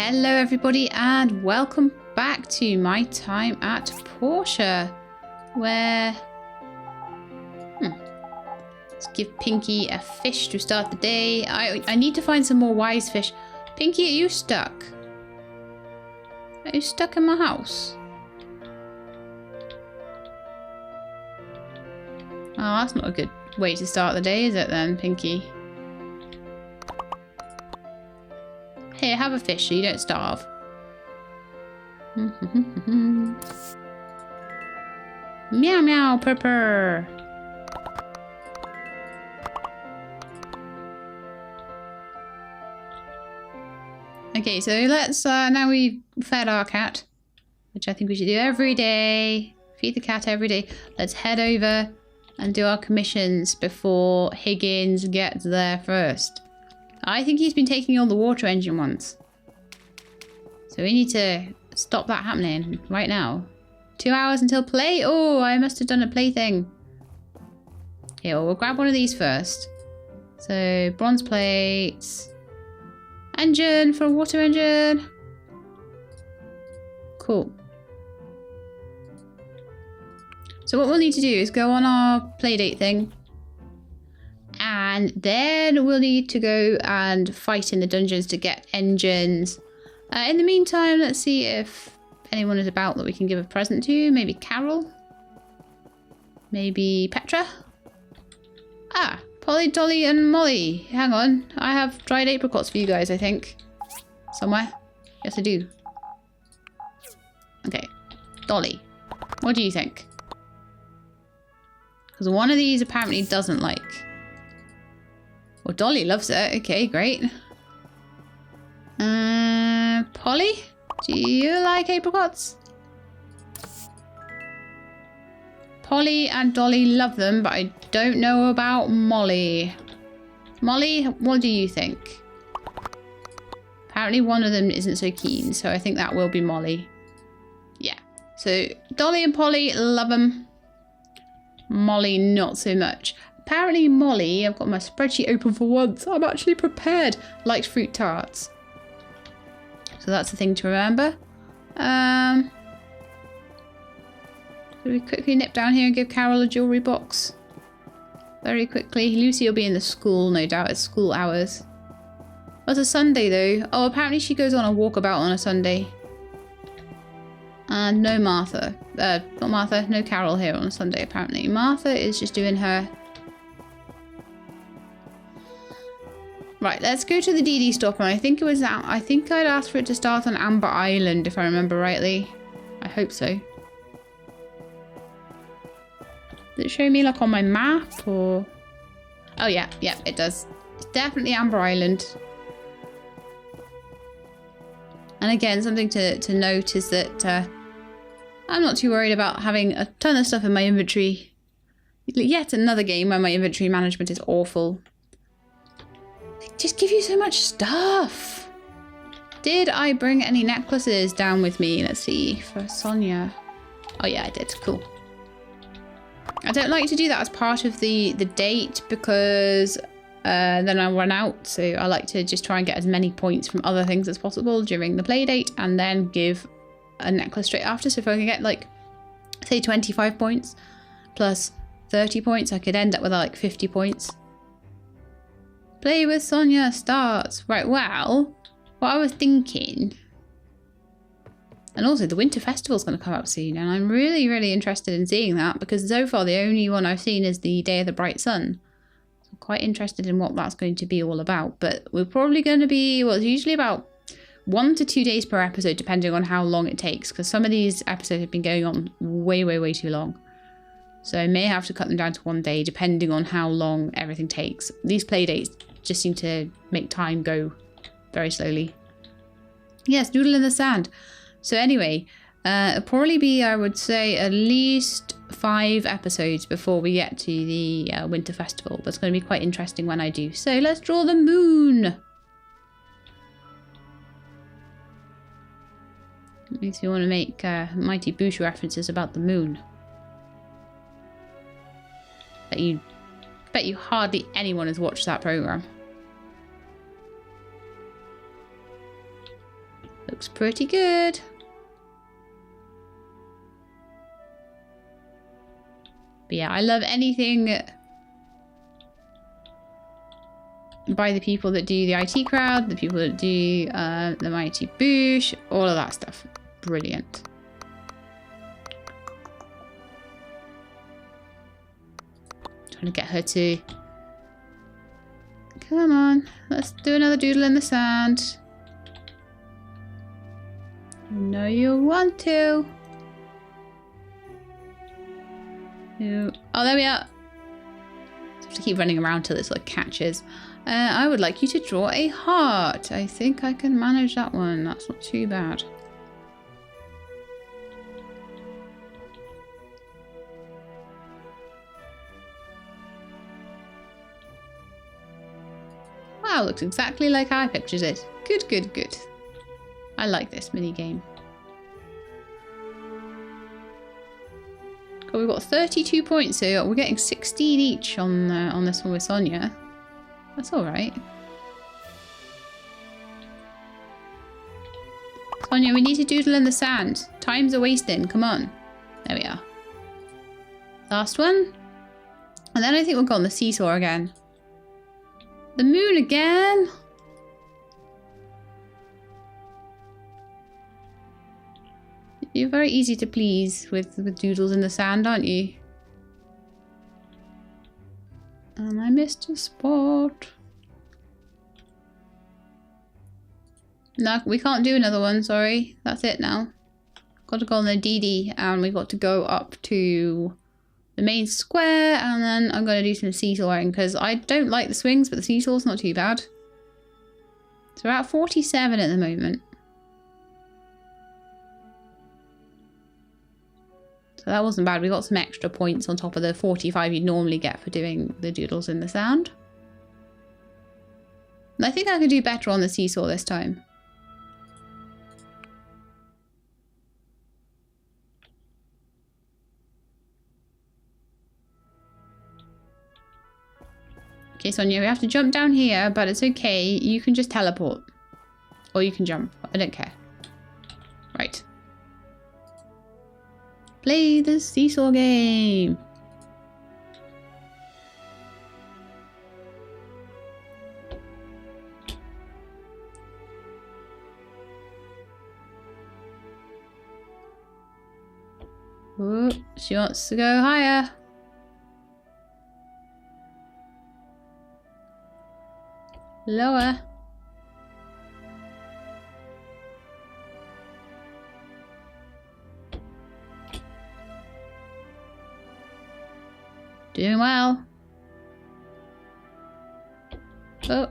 Hello everybody and welcome back to my Time at Portia, where let's give Pinky a fish to start the day. I need to find some more wise fish. Pinky, are you stuck? Are you stuck in my house? Oh, that's not a good way to start the day, is it then, Pinky? Here, have a fish so you don't starve. Meow meow purr purr. Okay, so let's now we've fed our cat, which I think we should do every day. Feed the cat every day. Let's head over and do our commissions before Higgins gets there first. I think he's been taking all the water engine ones. So we need to stop that happening right now. 2 hours until play? Oh, I must have done a play thing. Here, well, we'll grab one of these first. So, bronze plates. Engine for a water engine. Cool. So what we'll need to do is go on our playdate thing. And then we'll need to go and fight in the dungeons to get engines. In the meantime, let's see if anyone is about that we can give a present to. Maybe Carol? Maybe Petra? Ah, Polly, Dolly and Molly. Hang on, I have dried apricots for you guys, I think. Somewhere. Yes, I do. Okay, Dolly. What do you think? Because one of these apparently doesn't like. Well, Dolly loves it. Okay, great. Polly? Do you like apricots? Polly and Dolly love them, but I don't know about Molly. Molly, what do you think? Apparently one of them isn't so keen, so I think that will be Molly. Yeah. So Dolly and Polly love them. Molly, not so much. Apparently Molly, I've got my spreadsheet open for once, I'm actually prepared, likes fruit tarts. So that's the thing to remember. Should we quickly nip down here and give Carol a jewellery box? Very quickly. Lucy will be in the school, no doubt, it's school hours. Oh, it's a Sunday though. Oh, apparently she goes on a walkabout on a Sunday. And no Martha. Not Martha, no Carol here on a Sunday apparently. Martha is just doing her... Right, let's go to the DD stopper. I think it was that. I think I'd asked for it to start on Amber Island, if I remember rightly. I hope so. Does it show me like on my map or? Oh yeah, it does. It's definitely Amber Island. And again, something to note is that I'm not too worried about having a ton of stuff in my inventory. Yet another game where my inventory management is awful. Just give you so much stuff. Did I bring any necklaces down with me? Let's see, for Sonia. Oh yeah, I did, cool. I don't like to do that as part of the date because then I'll run out. So I like to just try and get as many points from other things as possible during the play date and then give a necklace straight after. So if I can get like, say 25 points plus 30 points, I could end up with like 50 points. Play with Sonia starts. Right, well, what I was thinking... And also the Winter Festival's going to come up soon, and I'm really, really interested in seeing that because so far the only one I've seen is the Day of the Bright Sun. So I'm quite interested in what that's going to be all about. But we're probably going to be, well, it's usually about 1 to 2 days per episode, depending on how long it takes, because some of these episodes have been going on way, way, way too long. So I may have to cut them down to 1 day, depending on how long everything takes. These play dates just seem to make time go very slowly. Yes, doodle in the sand. So anyway, it'll probably be, I would say, at least 5 episodes before we get to the Winter Festival. But it's going to be quite interesting when I do. So let's draw the moon. If you want to make Mighty Boosh references about the moon. Bet you hardly anyone has watched that program. Looks pretty good. But yeah, I love anything by the people that do the IT crowd, the people that do the Mighty Boosh, all of that stuff. Brilliant. Trying to get her to... Come on, let's do another doodle in the sand. You know you want to. Oh, there we are. Have to keep running around till it sort of catches. I would like you to draw a heart. I think I can manage that one. That's not too bad. Wow, looks exactly like how I pictured it. Good, good, good. I like this mini game. God, we've got 32 points, so we're getting 16 each on this one with Sonia. That's all right. Sonia, we need to doodle in the sand. Time's a wasting. Come on. There we are. Last one. And then I think we'll go on the seesaw again. The moon again? You're very easy to please with doodles in the sand, aren't you? And I missed a spot. No, we can't do another one, sorry. That's it now. Got to go on the DD and we've got to go up to the main square, and then I'm going to do some seesawing because I don't like the swings, but the seesaw's not too bad. So we're at 47 at the moment. So that wasn't bad. We got some extra points on top of the 45 you'd normally get for doing the doodles in the sand. And I think I could do better on the seesaw this time. Okay, Sonia, we have to jump down here, but it's okay. You can just teleport. Or you can jump. I don't care. Right. Play the seesaw game. Oh, she wants to go higher. Lower. Doing well. Oh.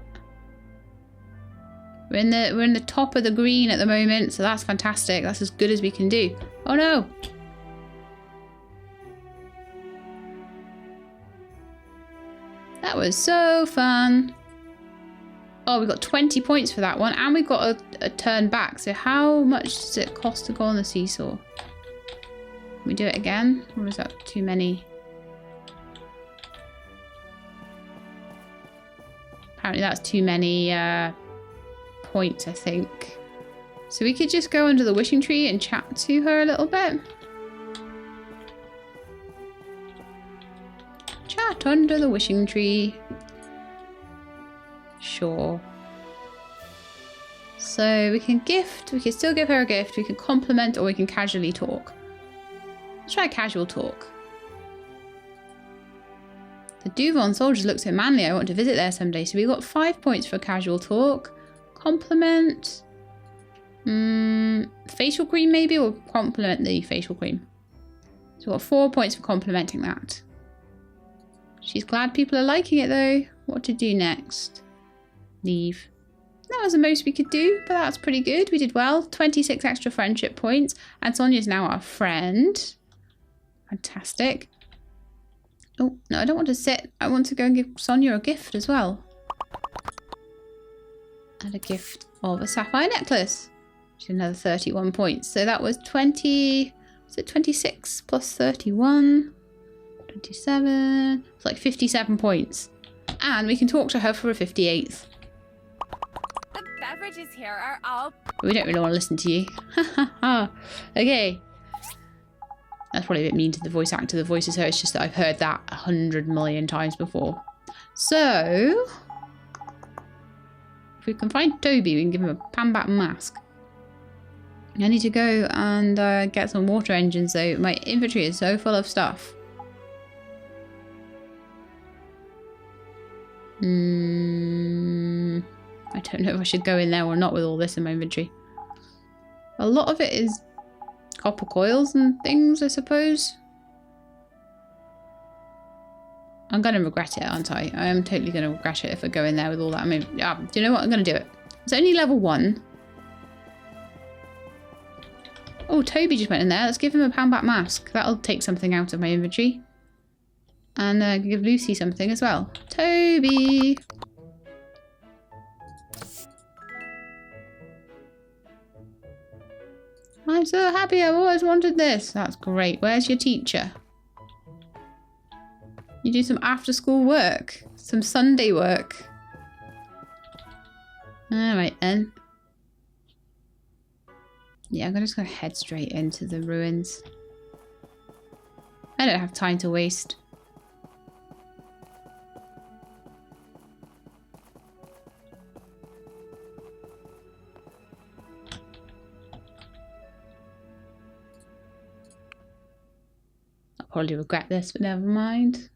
We're in the top of the green at the moment, so that's fantastic. That's as good as we can do. Oh no. That was so fun. Oh, we got 20 points for that one, and we got a turn back. So how much does it cost to go on the seesaw? Can we do it again? Or is that too many? Apparently that's too many points, I think. So we could just go under the wishing tree and chat to her a little bit. Chat under the wishing tree. Sure. So we can gift, we can still give her a gift, we can compliment, or we can casually talk. Let's try casual talk. The Duvon soldiers look so manly, I want to visit there someday. So we got 5 points for casual talk. Compliment. Facial cream maybe, or compliment the facial cream. So we got 4 points for complimenting that. She's glad people are liking it though. What to do next? Leave. That was the most we could do, but that's pretty good. We did well. 26 extra friendship points, and Sonia's now our friend. Fantastic. Oh, no, I don't want to sit. I want to go and give Sonia a gift as well. And a gift of a sapphire necklace. Which is another 31 points. So that was 20, was it 26 plus 31? 27. It's like 57 points. And we can talk to her for a 58th. beverages here are all... We don't really want to listen to you. Okay. That's probably a bit mean to the voice actor. The voice is her. It's just that I've heard that 100 million times before. So... if we can find Toby, we can give him a pan-back mask. I need to go and get some water engines though. My inventory is so full of stuff. I don't know if I should go in there or not with all this in my inventory. A lot of it is copper coils and things, I suppose. I'm going to regret it, aren't I? I am totally going to regret it if I go in there with all that. I mean, yeah, do you know what? I'm going to do it. It's only level 1. Oh, Toby just went in there. Let's give him a pan-back mask. That'll take something out of my inventory. And give Lucy something as well. Toby! I'm so happy. I've always wanted this. That's great. Where's your teacher? You do some after-school work. Some Sunday work. Alright then. Yeah, I'm just going to head straight into the ruins. I don't have time to waste. I'll probably regret this, but never mind.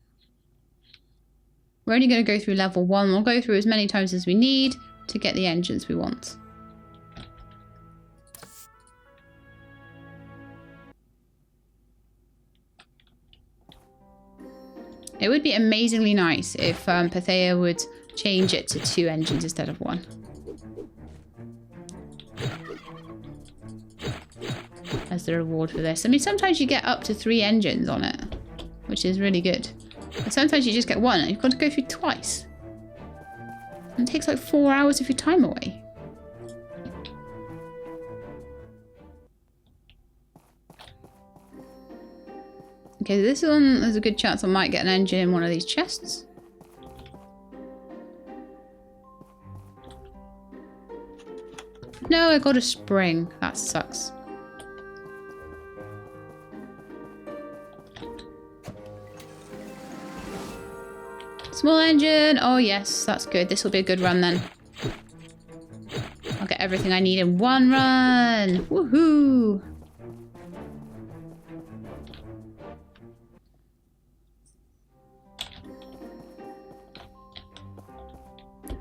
We're only going to go through level 1. We'll go through as many times as we need to get the engines we want. It would be amazingly nice if Pathea would change it to 2 engines instead of 1. As the reward for this. I mean, sometimes you get up to 3 engines on it, which is really good. But sometimes you just get 1 and you've got to go through twice. And it takes like 4 hours of your time away. Okay, this one, there's a good chance I might get an engine in one of these chests. No, I got a spring. That sucks. Small engine. Oh, yes, that's good. This will be a good run then. I'll get everything I need in one run. Woohoo!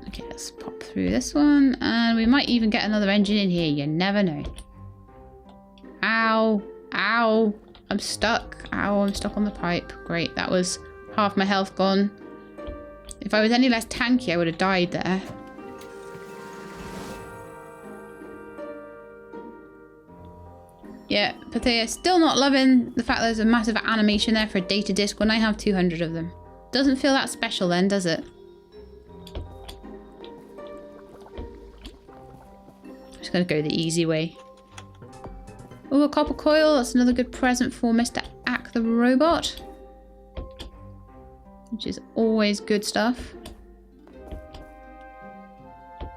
Okay, let's pop through this one. And we might even get another engine in here. You never know. Ow. Ow. I'm stuck. Ow, I'm stuck on the pipe. Great, that was half my health gone. If I was any less tanky, I would have died there. Yeah, Pathea still not loving the fact there's a massive animation there for a data disk when I have 200 of them. Doesn't feel that special then, does it? Just gonna go the easy way. Oh, a copper coil. That's another good present for Mr. Ack the robot. Which is always good stuff. I've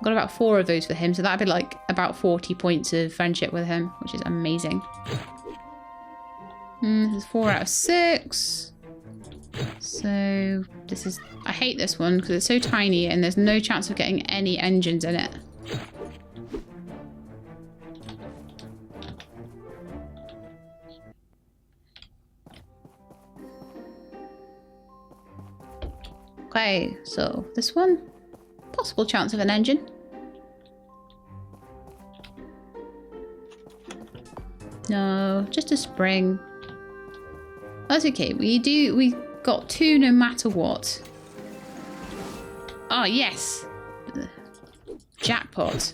got about 4 of those for him, so that'd be like about 40 points of friendship with him, which is amazing. This is 4 out of 6. So this is... I hate this one because it's so tiny and there's no chance of getting any engines in it. Okay, so this one, possible chance of an engine. No, just a spring. That's okay. We got 2 no matter what. Oh yes, jackpot.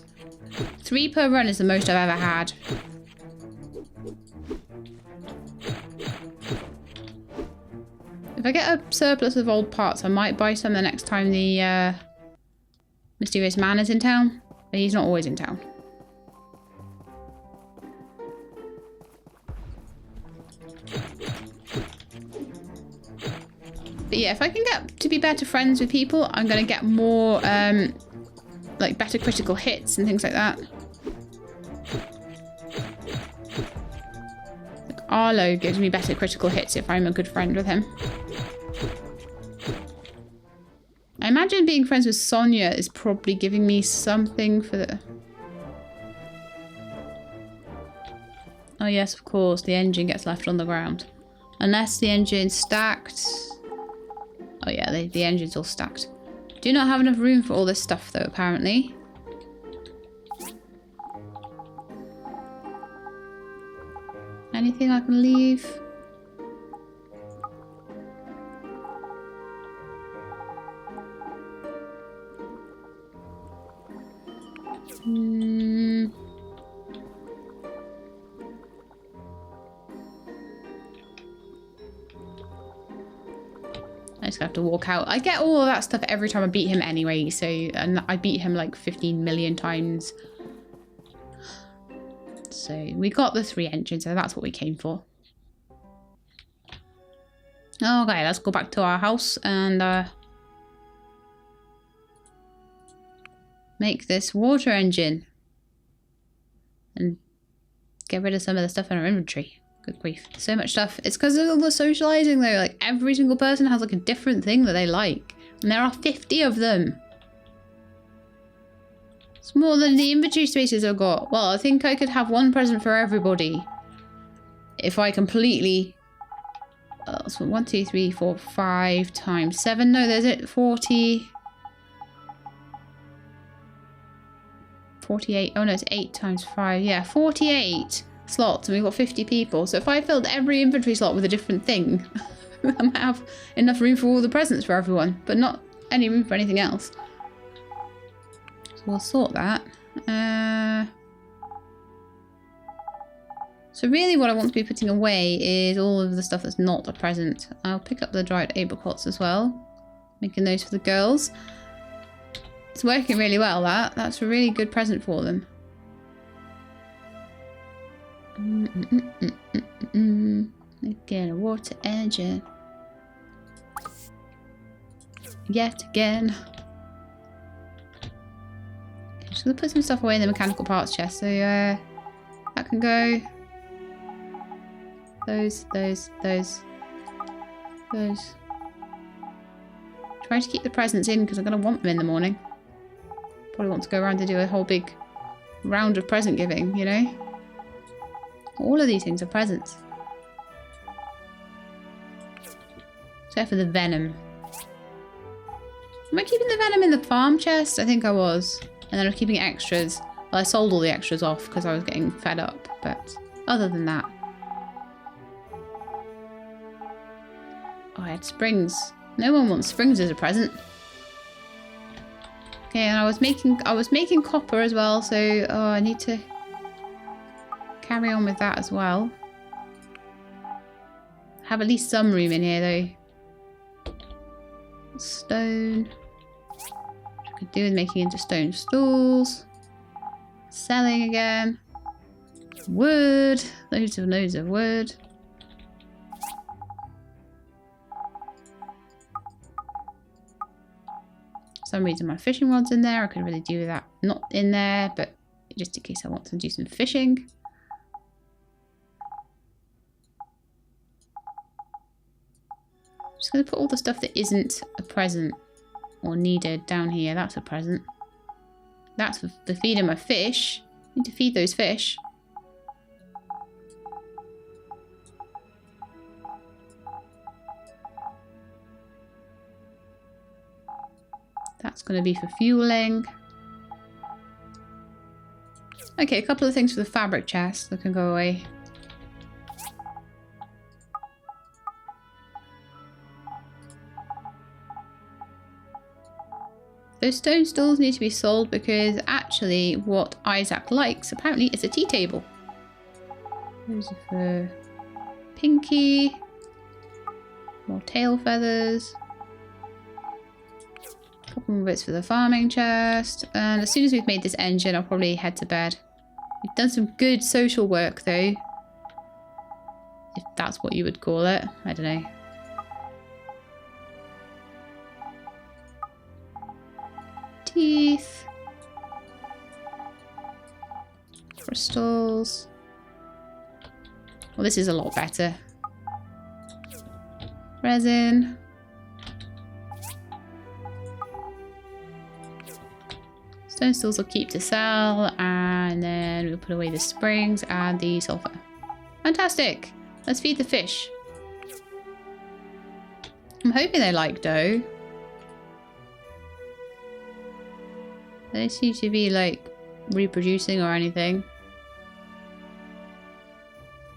3 per run is the most I've ever had. If I get a surplus of old parts, I might buy some the next time the mysterious man is in town. But he's not always in town. But yeah, if I can get to be better friends with people, I'm going to get more like better critical hits and things like that. Like Arlo gives me better critical hits if I'm a good friend with him. I imagine being friends with Sonia is probably giving me something for the... Oh yes, of course, the engine gets left on the ground. Unless the engine's stacked. Oh yeah, the engine's all stacked. Do not have enough room for all this stuff though, apparently. Anything I can leave? I just have to walk out. I get all of that stuff every time I beat him anyway, so... And I beat him like 15 million times. So we got the 3 engines, so that's what we came for. Okay, let's go back to our house and make this water engine. And get rid of some of the stuff in our inventory. Good grief. So much stuff. It's because of all the socializing though. Like every single person has like a different thing that they like. And there are 50 of them. It's more than the inventory spaces I've got. Well, I think I could have one present for everybody. If I completely... so 1, 2, 3, 4, 5 times 7. No, there's it. 40... 48. Oh no, it's 8 times 5. Yeah, 48 slots. And we've got 50 people. So if I filled every inventory slot with a different thing, I might have enough room for all the presents for everyone. But not any room for anything else. We'll sort that. So really what I want to be putting away is all of the stuff that's not a present. I'll pick up the dried apricots as well. Making those for the girls. It's working really well, that. That's a really good present for them. Again, a water engine. Yet again. Just gonna put some stuff away in the mechanical parts chest, so that can go. Those. Try to keep the presents in because I'm gonna want them in the morning. Probably want to go around and do a whole big round of present giving, you know? All of these things are presents. Except for the venom. Am I keeping the venom in the farm chest? I think I was. And then I was keeping extras. Well, I sold all the extras off because I was getting fed up. But other than that. Oh, I had springs. No one wants springs as a present. Okay, and I was making copper as well, so I need to carry on with that as well. Have at least some room in here though. Stone. I could do with making into stone stools. Selling again. Wood. Loads of wood. For some reason my fishing rod's in there. I could really do with that not in there, but just in case I want to do some fishing. Just going to put all the stuff that isn't a present or needed down here. That's a present. That's for the feeding my fish. I need to feed those fish. That's going to be for fueling. Okay, a couple of things for the fabric chest that can go away. Those stone stools need to be sold because actually what Isaac likes apparently is a tea table. Those are for Pinky. More tail feathers. A couple more bits for the farming chest. And as soon as we've made this engine, I'll probably head to bed. We've done some good social work though. If that's what you would call it. I don't know. Teeth. Crystals. Well, this is a lot better. Resin. Stone stools will keep to sell, and then we'll put away the springs and the sulfur. Fantastic! Let's feed the fish. I'm hoping they like dough. They seem to be like reproducing or anything.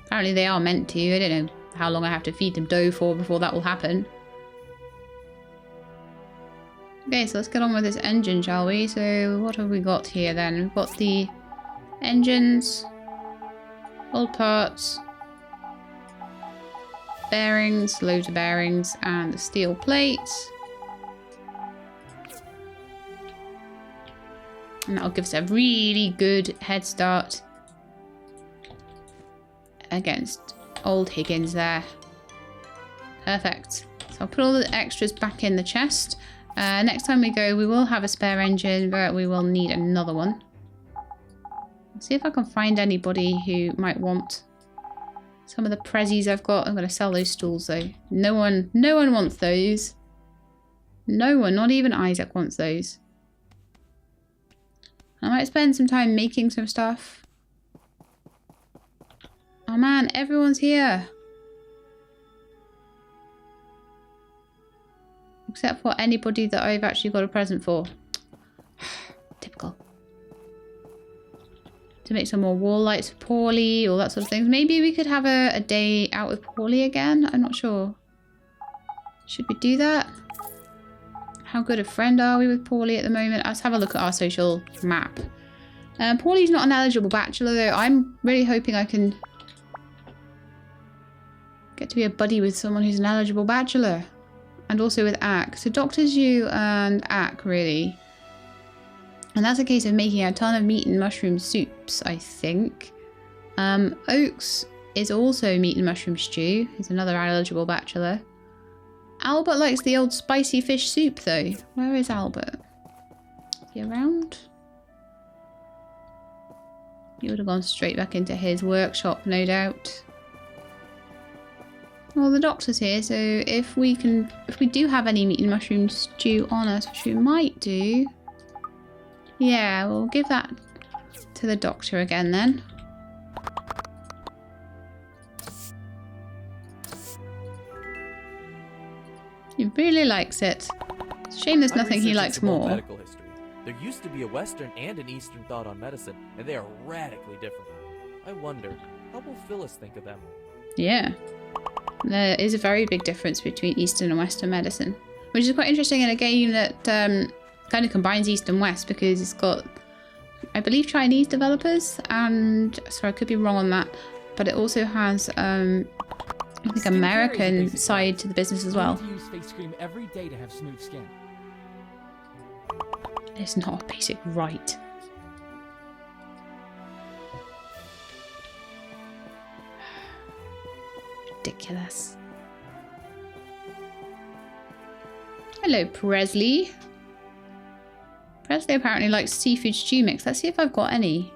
Apparently they are meant to. I don't know how long I have to feed them dough for before that will happen. Okay, so let's get on with this engine, shall we? So what have we got here then? We've got the engines, old parts, bearings, loads of bearings, and the steel plates. And that'll give us a really good head start against old Higgins there. Perfect. So I'll put all the extras back in the chest. Next time we go, we will have a spare engine, but we will need another one. Let's see if I can find anybody who might want some of the prezzies I've got. I'm going to sell those stools though. No one wants those. No one, not even Isaac wants those. I might spend some time making some stuff. Oh man, everyone's here. Except for anybody that I've actually got a present for. Typical. To make some more wall lights for Paulie, all that sort of things. Maybe we could have a day out with Paulie again. I'm not sure. Should we do that? How good a friend are we with Paulie at the moment? Let's have a look at our social map. Paulie's not an eligible bachelor though. I'm really hoping I can get to be a buddy with someone who's an eligible bachelor. And also with Ak. So Doctors You and Ak, really. And that's a case of making a ton of meat and mushroom soups, I think. Oaks is also meat and mushroom stew. He's another eligible bachelor. Albert likes the old spicy fish soup, though. Where is Albert? Is he around? He would have gone straight back into his workshop, no doubt. Well, the doctor's here, so if we do have any meat and mushroom stew on us, which we might do, yeah, we'll give that to the doctor again then. He really likes it. It's a shame there's nothing he likes more. Medical history. There used to be a Western and an Eastern thought on medicine, and they are radically different. I wonder, how will Phyllis think of them? Yeah. There is a very big difference between Eastern and Western medicine, which is quite interesting in a game that kind of combines East and West, because it's got, I believe, Chinese developers, and sorry, I could be wrong on that, but it also has I think American side to the business as well. Use face cream every day to have smooth skin. It's not a basic right. Ridiculous. Hello, Presley. Presley apparently likes seafood stew mix. Let's see if I've got any.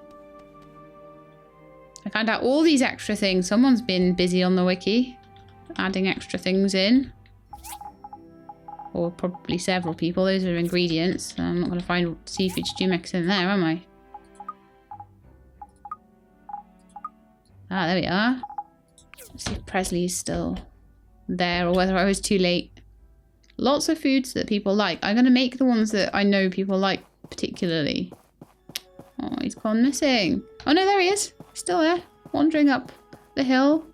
I found out all these extra things. Someone's been busy on the wiki, adding extra things in. Or probably several people. Those are ingredients. I'm not going to find seafood stew mix in there, am I? Ah, there we are. Let's see if Presley's still there or whether I was too late. Lots of foods that people like. I'm going to make the ones that I know people like particularly. Oh, he's gone missing. Oh no, there he is. Still there. Wandering up the hill.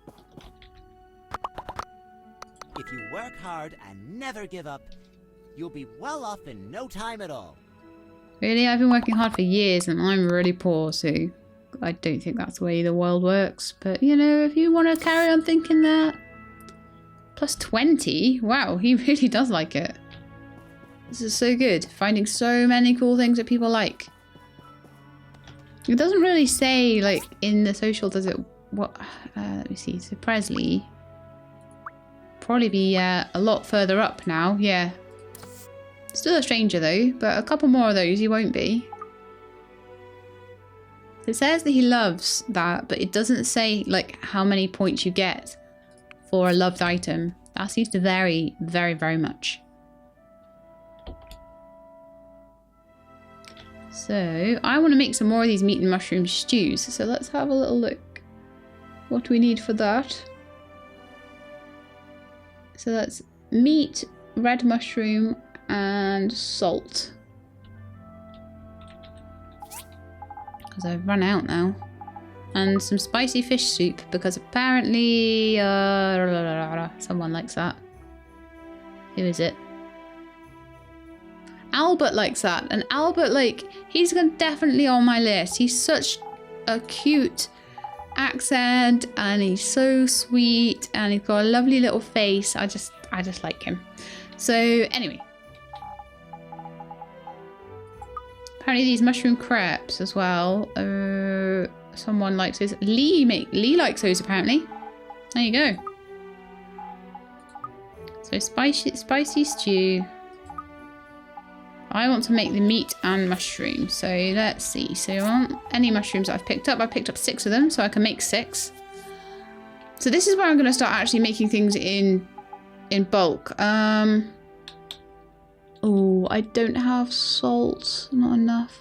If you work hard and never give up, you'll be well off in no time at all. Really? I've been working hard for years and I'm really poor, so I don't think that's the way the world works. But, you know, if you want to carry on thinking that. Plus 20? Wow, he really does like it. This is so good. Finding so many cool things that people like. It doesn't really say, like, in the social, does it? What? Let me see. So Presley. Probably be a lot further up now. Yeah. Still a stranger, though. But a couple more of those, he won't be. It says that he loves that, but it doesn't say like how many points you get for a loved item. That seems to vary very, very much. So I want to make some more of these meat and mushroom stews. So let's have a little look. What do we need for that? So that's meat, red mushroom, and salt. Because I've run out now. And some spicy fish soup, because apparently someone likes that. Who is it? Albert likes that. And Albert, like, he's definitely on my list. He's such a cute accent, and he's so sweet, and he's got a lovely little face. I just like him. So anyway, apparently these mushroom crepes as well. Someone likes those. Lee likes those apparently. There you go. So spicy stew. I want to make the meat and mushroom. So let's see. So I want any mushrooms that I've picked up. I picked up 6 of them, so I can make 6. So this is where I'm going to start actually making things in bulk. Oh, I don't have salt. Not enough.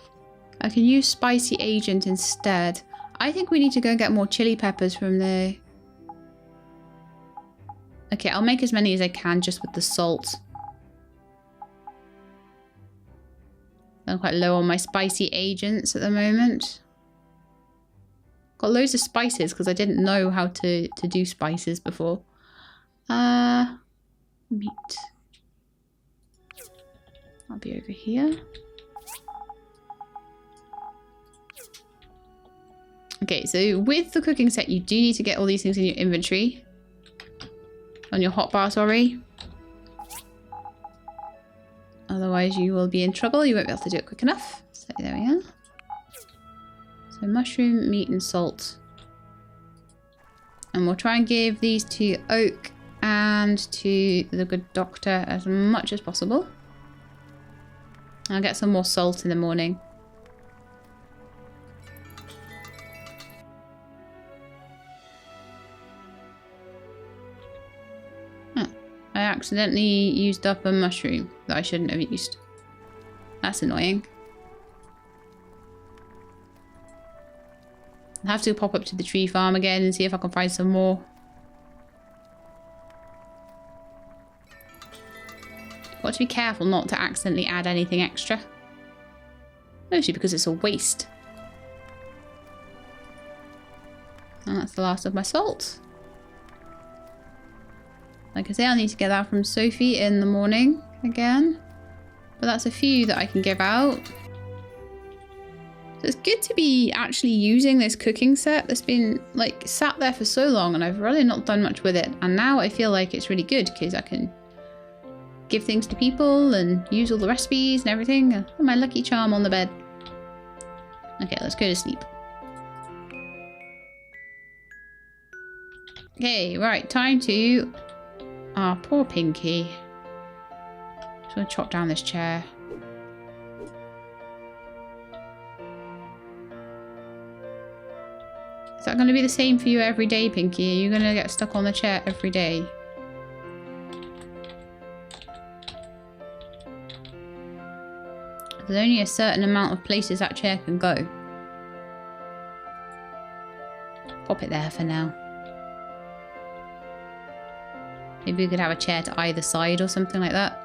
I can use spicy agent instead. I think we need to go and get more chili peppers from there. Okay, I'll make as many as I can just with the salt. I'm quite low on my spicy agents at the moment. Got loads of spices because I didn't know how to do spices before. Meat. I'll be over here. Okay, so with the cooking set, you do need to get all these things in your inventory. On your hotbar, sorry. Otherwise you will be in trouble. You won't be able to do it quick enough. So there we are. So mushroom, meat and salt. And we'll try and give these to Oak and to the good doctor as much as possible. I'll get some more salt in the morning. I accidentally used up a mushroom that I shouldn't have used. That's annoying. I'll have to pop up to the tree farm again and see if I can find some more. Got to be careful not to accidentally add anything extra. Mostly because it's a waste. And that's the last of my salt. Like I say, I'll need to get that from Sophie in the morning again. But that's a few that I can give out. So it's good to be actually using this cooking set that's been like sat there for so long and I've really not done much with it. And now I feel like it's really good because I can give things to people and use all the recipes and everything. Oh, my lucky charm on the bed. Okay, let's go to sleep. Okay, right, time to... Ah, poor Pinky. Just gonna chop down this chair. Is that gonna be the same for you every day, Pinky? Are you gonna get stuck on the chair every day? There's only a certain amount of places that chair can go. Pop it there for now. Maybe we could have a chair to either side or something like that.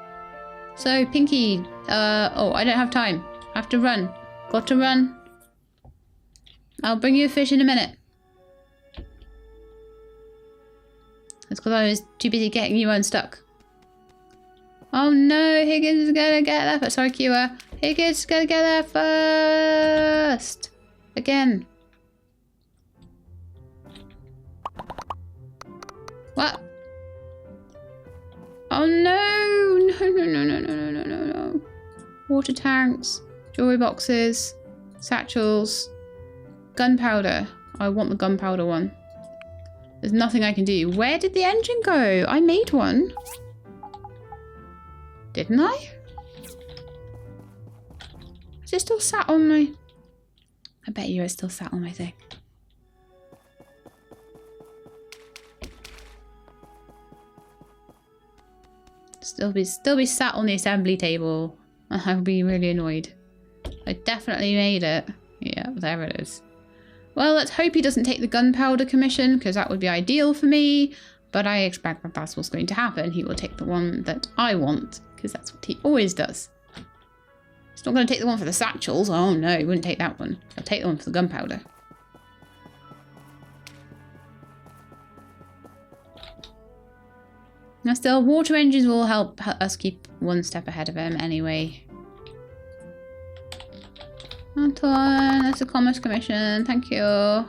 So, Pinky, oh, I don't have time. I have to run. Got to run. I'll bring you a fish in a minute. That's because I was too busy getting you unstuck. Oh no, Higgins is gonna get there first. Sorry, Kira. Higgins is gonna get there first. Again. What? Oh no! No. Water tanks, jewelry boxes, satchels, gunpowder. I want the gunpowder one. There's nothing I can do. Where did the engine go? I made one. Didn't I? Is it still sat on my... I bet you it's still sat on my thing. Still be sat on the assembly table. I'll be really annoyed. I definitely made it. Yeah, there it is. Well, let's hope he doesn't take the gunpowder commission, because that would be ideal for me. But I expect that that's what's going to happen. He will take the one that I want, because that's what he always does. He's not going to take the one for the satchels. Oh no, he wouldn't take that one. He'll take the one for the gunpowder. Now still, water engines will help us keep one step ahead of him anyway. Antoine, that's a commerce commission. Thank you.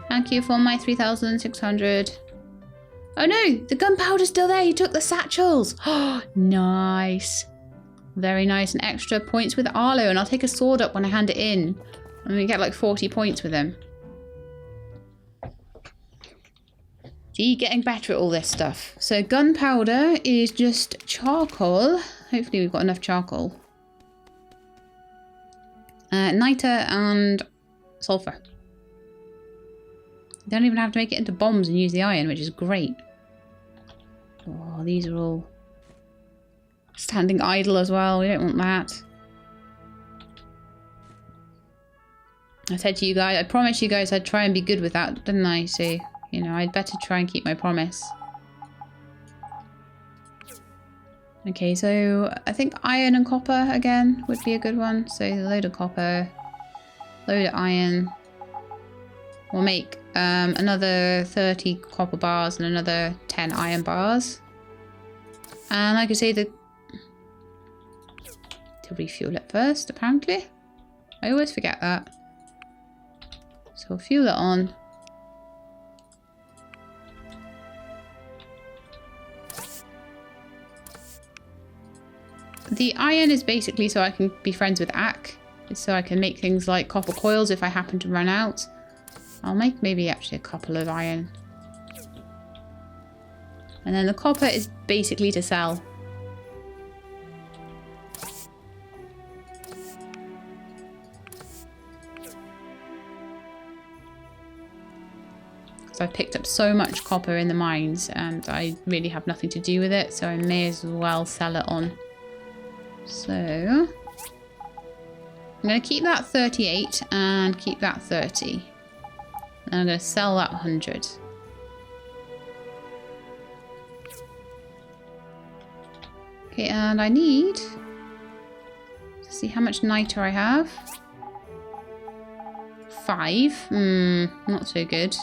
Thank you for my 3,600. Oh no, the gunpowder's still there. He took the satchels. Oh, nice. Very nice. And extra points with Arlo. And I'll take a sword up when I hand it in. And we get like 40 points with him. See, getting better at all this stuff. So gunpowder is just charcoal. Hopefully we've got enough charcoal. Niter and sulfur. You don't even have to make it into bombs and use the iron, which is great. Oh, these are all standing idle as well. We don't want that. I said to you guys, I promised you guys I'd try and be good with that, didn't I? So, you know, I'd better try and keep my promise. Okay, so I think iron and copper again would be a good one. So a load of copper, load of iron. We'll make another 30 copper bars and another 10 iron bars. And like I say, to refuel it first, apparently. I always forget that. So we'll fuel it on. The iron is basically so I can be friends with Ak. It's so I can make things like copper coils if I happen to run out. I'll make maybe actually a couple of iron. And then the copper is basically to sell. Because I've picked up so much copper in the mines and I really have nothing to do with it, so I may as well sell it on. So I'm going to keep that 38 and keep that 30. And I'm going to sell that 100. Okay, and I need to see how much niter I have. 5. Not so good.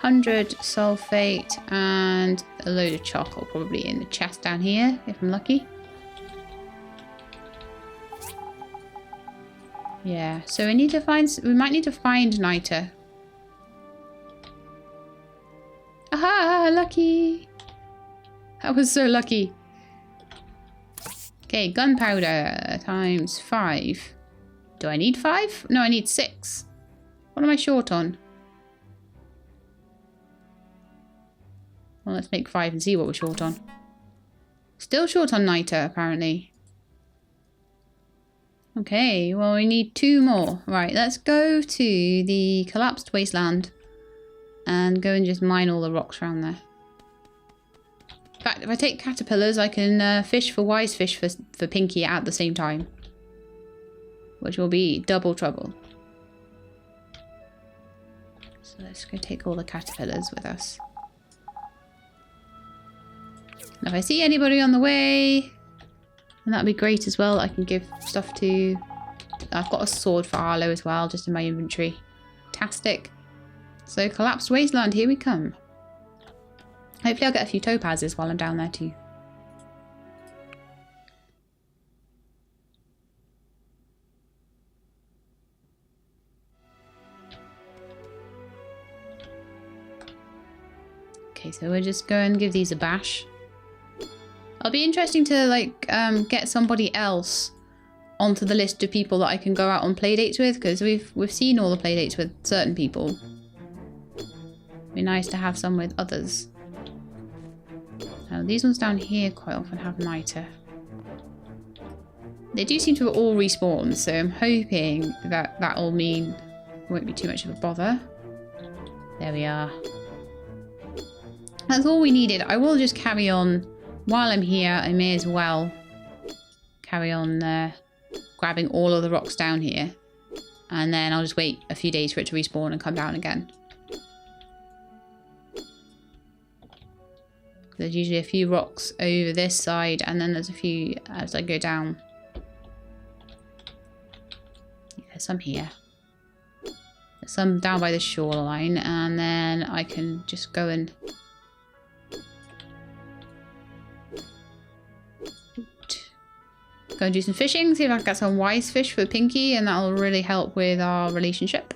100 sulfate and a load of charcoal probably in the chest down here if I'm lucky. Yeah, so we need to find, we might need to find niter. Aha, lucky. That was so lucky. Okay, gunpowder times 5. Do I need 5? No, I need 6. What am I short on? Well, let's make 5 and see what we're short on. Still short on niter, apparently. Okay, well, we need 2 more. Right, let's go to the collapsed wasteland and go and just mine all the rocks around there. In fact, if I take caterpillars, I can fish for wise fish for Pinky at the same time, which will be double trouble. So let's go take all the caterpillars with us. And if I see anybody on the way, and that'd be great as well. I can give stuff to... I've got a sword for Arlo as well, just in my inventory. Fantastic. So, collapsed wasteland, here we come. Hopefully I'll get a few topazes while I'm down there too. Okay, so we'll just go and give these a bash. It'll be interesting to like get somebody else onto the list of people that I can go out on playdates with, because we've seen all the playdates with certain people. It'd be nice to have some with others. Now these ones down here quite often have niter. They do seem to have all respawned, so I'm hoping that that'll mean it won't be too much of a bother. There we are. That's all we needed. I will just carry on. While I'm here, I may as well carry on grabbing all of the rocks down here. And then I'll just wait a few days for it to respawn and come down again. There's usually a few rocks over this side, and then there's a few as I go down. There's some here. There's some down by the shoreline, and then I can just go and... go and do some fishing, see if I can get some wise fish for Pinky, and that'll really help with our relationship.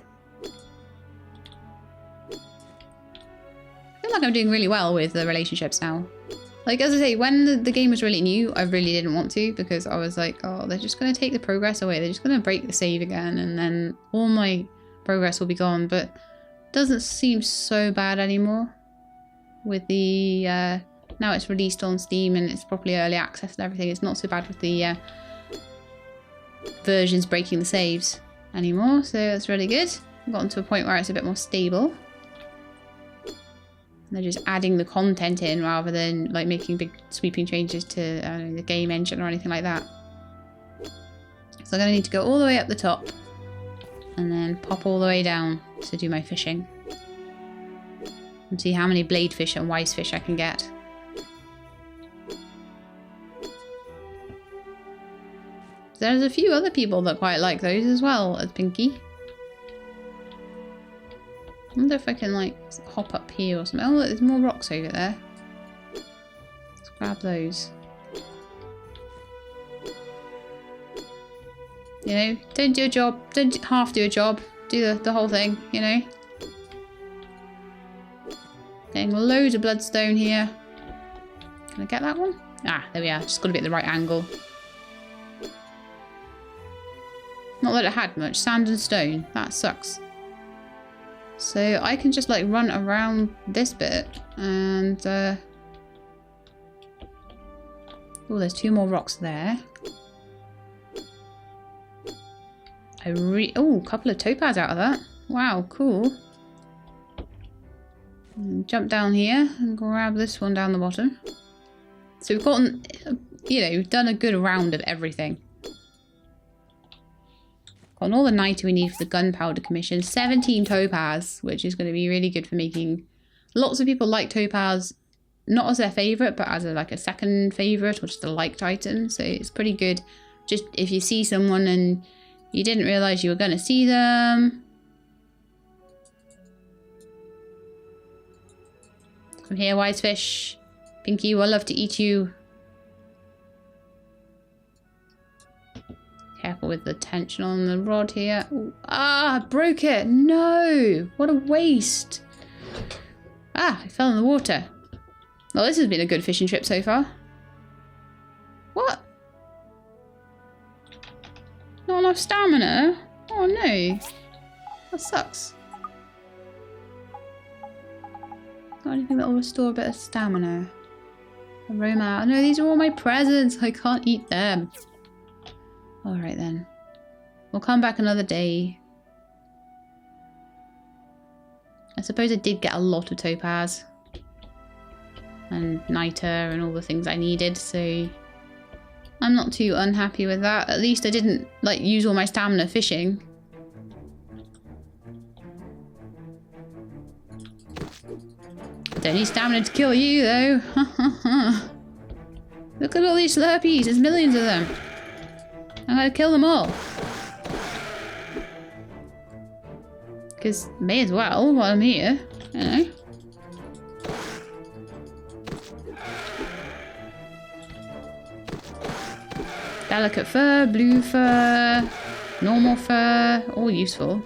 I feel like I'm doing really well with the relationships now. Like, as I say, when the game was really new, I really didn't want to, because I was like, oh, they're just going to take the progress away. They're just going to break the save again, and then all my progress will be gone. But it doesn't seem so bad anymore with the... now it's released on Steam and it's properly early access and everything. It's not so bad with the versions breaking the saves anymore, so that's really good. I've gotten to a point where it's a bit more stable. They're just adding the content in rather than like making big sweeping changes to the game engine or anything like that. So I'm going to need to go all the way up the top and then pop all the way down to do my fishing. And see how many bladefish and wise fish I can get. There's a few other people that quite like those as well as Pinky. I wonder if I can like hop up here or something. Oh look, there's more rocks over there. Let's grab those. You know, don't do a job, don't half do a job, do the whole thing, you know. Getting loads of bloodstone here. Can I get that one? Ah, there we are. Just got to be at the right angle. Not that it had much. Sand and stone. That sucks. So I can just like run around this bit and... oh, there's two more rocks there. Oh, a couple of topaz out of that. Wow, cool. And jump down here and grab this one down the bottom. So we've gotten, you know, we've done a good round of everything. Gotten all the niter we need for the gunpowder commission. 17 topaz, which is going to be really good for making... Lots of people like topaz, not as their favourite, but as like a second favourite or just a liked item. So it's pretty good. Just if you see someone and you didn't realise you were going to see them. Come here, wise fish. Pinky will love to eat you. Careful with the tension on the rod here. Ooh. Ah, I broke it. No. What a waste. Ah, I fell in the water. Well, this has been a good fishing trip so far. What? Not enough stamina? Oh no. That sucks. Got anything that will restore a bit of stamina? Aroma. No, these are all my presents. I can't eat them. Alright then. We'll come back another day. I suppose I did get a lot of topaz. And niter and all the things I needed, so... I'm not too unhappy with that. At least I didn't, like, use all my stamina fishing. I don't need stamina to kill you, though. Look at all these slurpees. There's millions of them. I'm gonna kill them all. Because may as well while I'm here, you know. Delicate fur, blue fur, normal fur, all useful.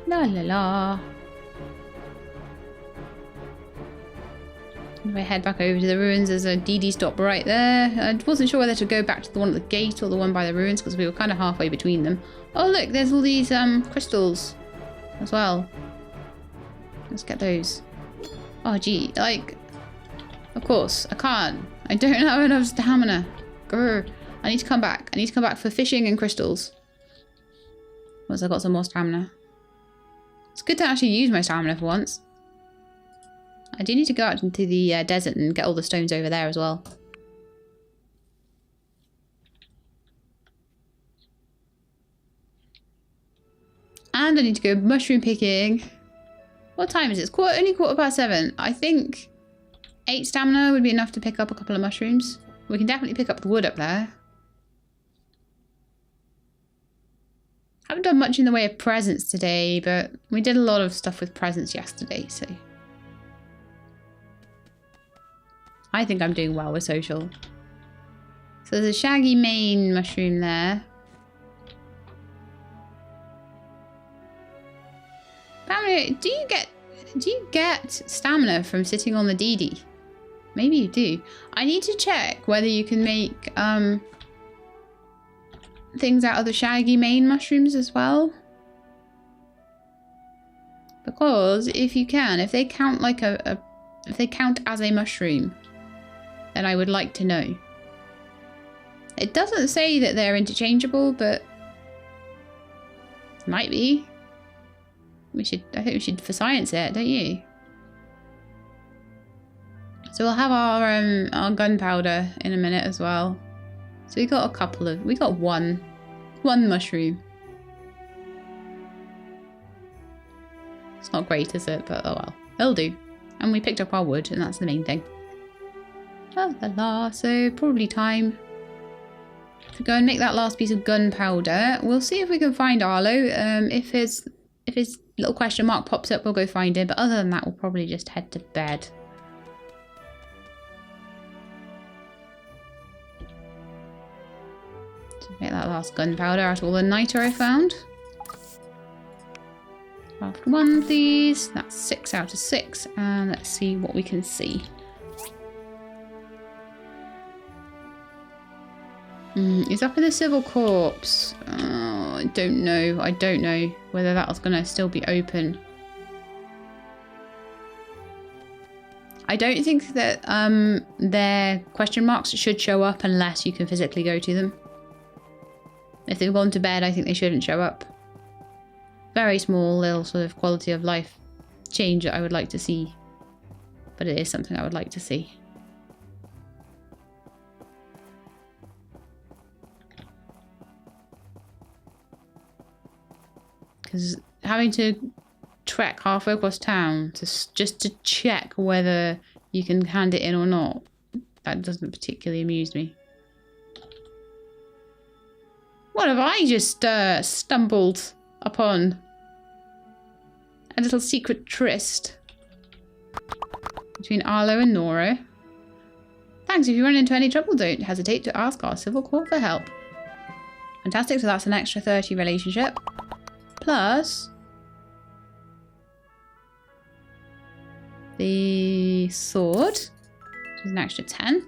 La la la. If I head back over to the ruins, there's a DD stop right there. I wasn't sure whether to go back to the one at the gate or the one by the ruins because we were kind of halfway between them. Oh look, there's all these crystals as well. Let's get those. Oh, gee. Like, of course, I can't. I don't have enough stamina. Grr. I need to come back. I need to come back for fishing and crystals. Once I've got some more stamina. It's good to actually use my stamina for once. I do need to go out into the desert and get all the stones over there as well. And I need to go mushroom picking. What time is it? It's only 7:15. I think 8 stamina would be enough to pick up a couple of mushrooms. We can definitely pick up the wood up there. Haven't done much in the way of presents today, but we did a lot of stuff with presents yesterday, so I think I'm doing well with social. So there's a shaggy mane mushroom there. Family, do you get stamina from sitting on the DD? Maybe you do. I need to check whether you can make things out of the shaggy mane mushrooms as well. Because if you can, if they count like if they count as a mushroom, then I would like to know. It doesn't say that they're interchangeable, but it might be. I think we should for science it, don't you? So we'll have our gunpowder in a minute as well. So we got one mushroom. It's not great, is it? But oh well, it'll do. And we picked up our wood, and that's the main thing. La la la. So probably time to go and make that last piece of gunpowder. We'll see if we can find Arlo. If his little question mark pops up, we'll go find him. But other than that, we'll probably just head to bed. Make that last gunpowder out of all the niter I found. Craft 1, please. That's 6 out of 6. And let's see what we can see. It's up in the civil corps. Oh, I don't know. I don't know whether that was going to still be open. I don't think that their question marks should show up unless you can physically go to them. If they've gone to bed, I think they shouldn't show up. Very small little sort of quality of life change that I would like to see. But it is something I would like to see. Because having to trek halfway across town just to check whether you can hand it in or not, that doesn't particularly amuse me. What have I just stumbled upon? A little secret tryst between Arlo and Nora. Thanks. If you run into any trouble, don't hesitate to ask our civil court for help. Fantastic. So that's an extra 30 relationship. Plus the sword, which is an extra 10.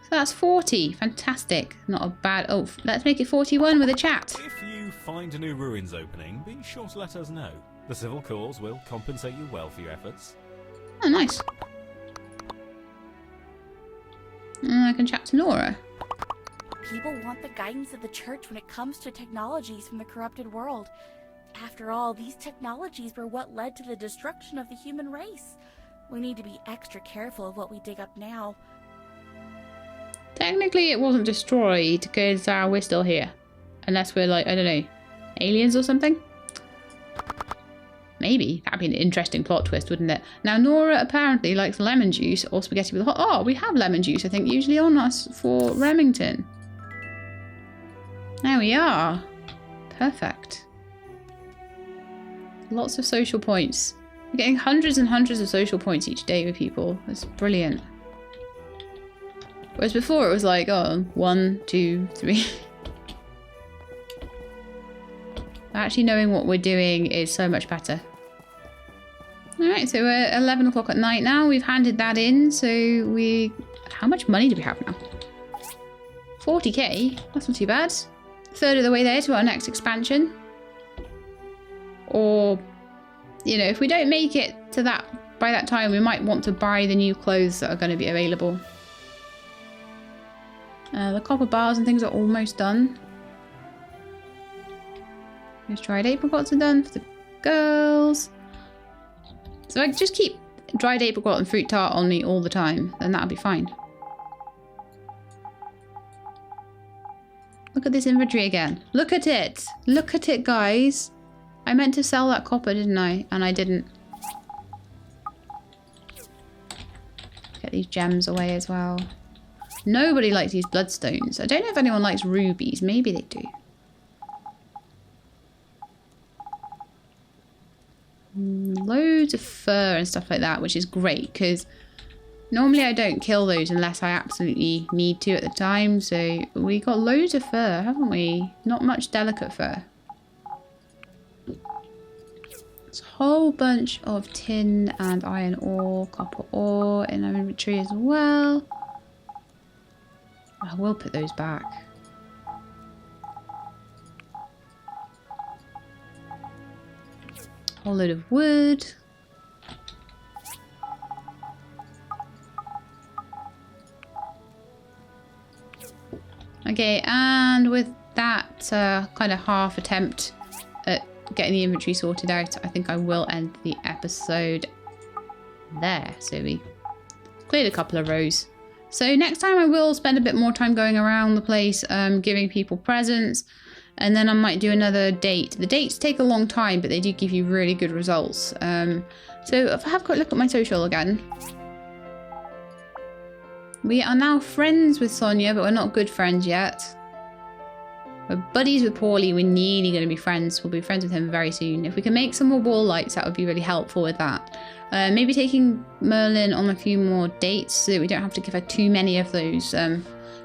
So that's 40. Fantastic. Not a bad... Oh, let's make it 41 with a chat. If you find a new ruins opening, be sure to let us know. The civil cause will compensate you well for your efforts. Oh, nice. And I can chat to Nora. People want the guidance of the church when it comes to technologies from the corrupted world. After all, these technologies were what led to the destruction of the human race. We need to be extra careful of what we dig up now. Technically, it wasn't destroyed because we're still here. Unless we're like, I don't know, aliens or something? Maybe. That'd be an interesting plot twist, wouldn't it? Now, Nora apparently likes lemon juice or spaghetti with hot... Oh, we have lemon juice, I think, usually on us for Remington. There we are. Perfect. Lots of social points. We're getting hundreds and hundreds of social points each day with people. That's brilliant. Whereas before it was like, oh, 1, 2, 3. Actually knowing what we're doing is so much better. Alright, so we're 11 o'clock at night now. We've handed that in, so we... How much money do we have now? 40k? That's not too bad. Third of the way there to our next expansion. Or, you know, if we don't make it to that by that time we might want to buy the new clothes that are going to be available. The copper bars and things are almost done. Those dried apricots are done for the girls. So I just keep dried apricot and fruit tart on me all the time, then that'll be fine. Look at this inventory again. Look at it. Look at it, guys. I meant to sell that copper, didn't I? And I didn't. Get these gems away as well. Nobody likes these bloodstones. I don't know if anyone likes rubies. Maybe they do. Loads of fur and stuff like that, which is great because normally I don't kill those unless I absolutely need to at the time. So we got loads of fur, haven't we? Not much delicate fur. There's a whole bunch of tin and iron ore, copper ore in our inventory as well. I will put those back. Whole load of wood. Okay, and with that kind of half attempt at getting the inventory sorted out, I think I will end the episode there. So we cleared a couple of rows. So next time I will spend a bit more time going around the place, giving people presents. And then I might do another date. The dates take a long time, but they do give you really good results. So if I have a quick look at my social again. We are now friends with Sonia, but we're not good friends yet. We're buddies with Paulie. We're nearly going to be friends. We'll be friends with him very soon. If we can make some more wall lights, that would be really helpful with that. Maybe taking Merlin on a few more dates so that we don't have to give her too many of those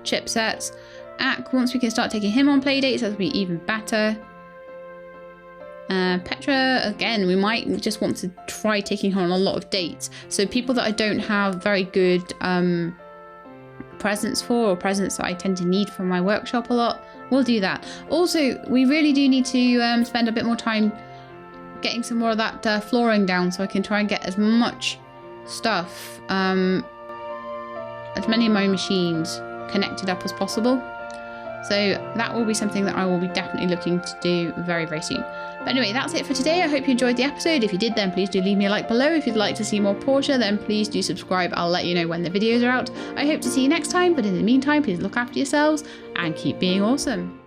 chipsets. Ak, once we can start taking him on play dates, that'll be even better. Petra, again, we might just want to try taking her on a lot of dates. So people that I don't have very good presents for, or presents that I tend to need from my workshop a lot, we'll do that. Also, we really do need to spend a bit more time getting some more of that flooring down so I can try and get as much stuff, as many of my machines connected up as possible. So that will be something that I will be definitely looking to do very, very soon. But anyway, that's it for today. I hope you enjoyed the episode. If you did, then please do leave me a like below. If you'd like to see more Portia, then please do subscribe. I'll let you know when the videos are out. I hope to see you next time, but in the meantime, please look after yourselves and keep being awesome.